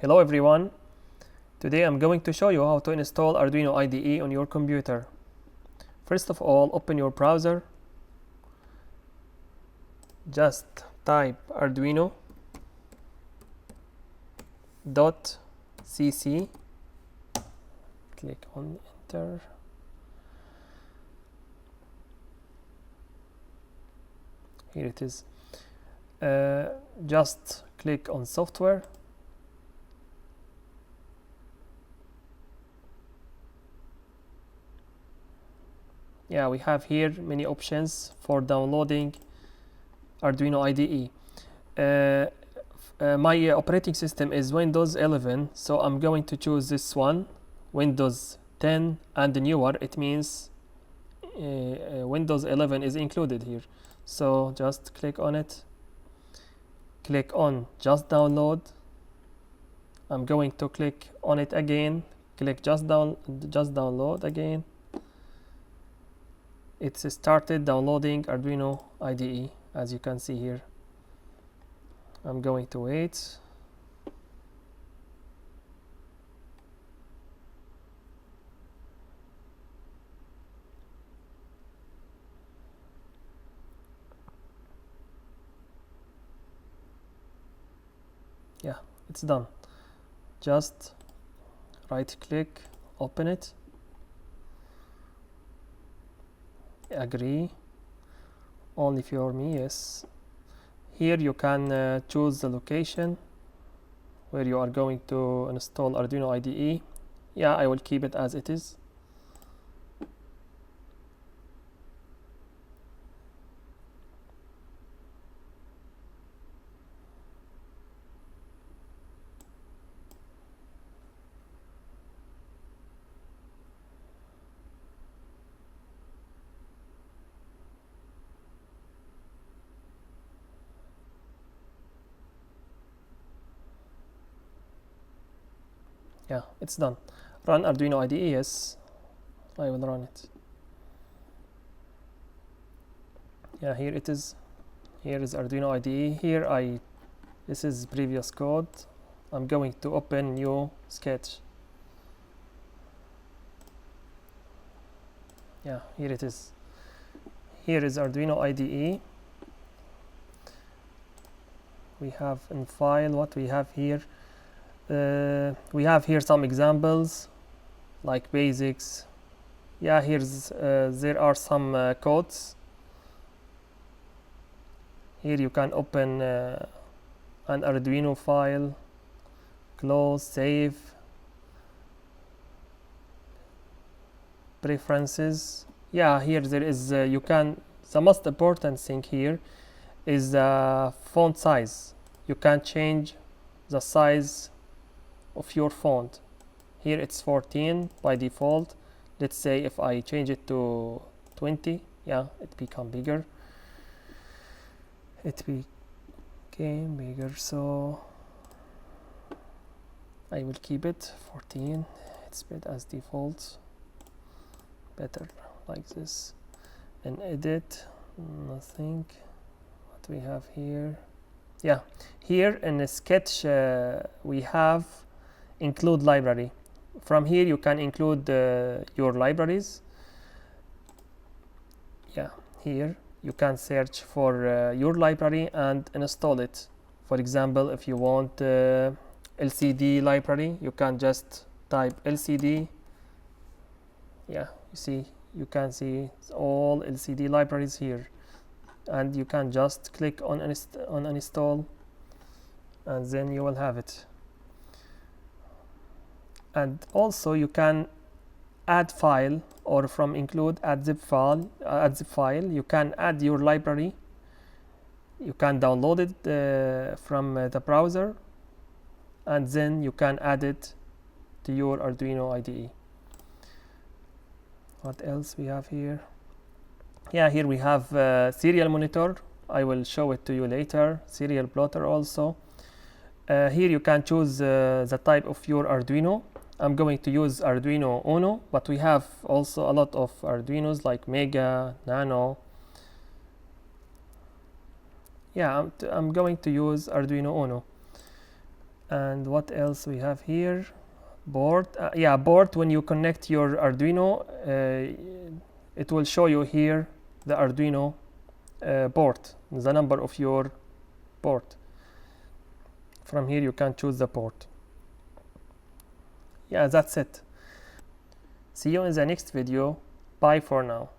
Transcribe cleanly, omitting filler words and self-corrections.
Hello everyone, today I'm going to show you how to install Arduino IDE on your computer. First of all, open your browser, just type arduino.cc, click on enter. Here it is. Just click on software. Yeah, we have here many options for downloading Arduino IDE. My operating system is Windows 11, so I'm going to choose this one, Windows 10 and newer. It means Windows 11 is included here. So just click on it, click on just download. I'm going to click on it again, click just download again. It's started downloading Arduino IDE, as you can see here. I'm going to wait. Yeah, it's done. Just right click, open it, agree, only for me, yes. Here you can choose the location where you are going to install Arduino IDE. Yeah, I will keep it as it is. Yeah, it's done. Run Arduino IDE, yes, I will run it. Yeah, here it is. Here is Arduino IDE. Here this is previous code. I'm going to open new sketch. Yeah, here it is. Here is Arduino IDE. We have in file what we have here. We have here some examples like basics. Yeah, there are some codes. Here you can open an Arduino file, close, save, preferences. Yeah, here there is the most important thing here is the font size. You can change the size of your font. Here it's 14 by default. Let's say if I change it to 20, yeah, it become bigger. It became bigger, so I will keep it 14. It's better as default, better like this. And edit, nothing. What we have here, yeah, here in the sketch we have include library. From here you can include your libraries. Yeah, here you can search for your library and install it. For example, if you want LCD library, you can just type LCD. Yeah, you can see all LCD libraries here, and you can just click on install, and then you will have it. And also you can add file, or from include add zip file. You can add your library. You can download it from the browser, and then you can add it to your Arduino IDE. What else we have here? Yeah, here we have serial monitor. I will show it to you later. Serial plotter also. Here you can choose the type of your Arduino. I'm going to use Arduino Uno, but we have also a lot of Arduinos like Mega, Nano. Yeah, I'm going to use Arduino Uno. And what else we have here? Board. Yeah, board. When you connect your Arduino, it will show you here the Arduino port, the number of your port. From here you can choose the port. Yeah, that's it. See you in the next video. Bye for now.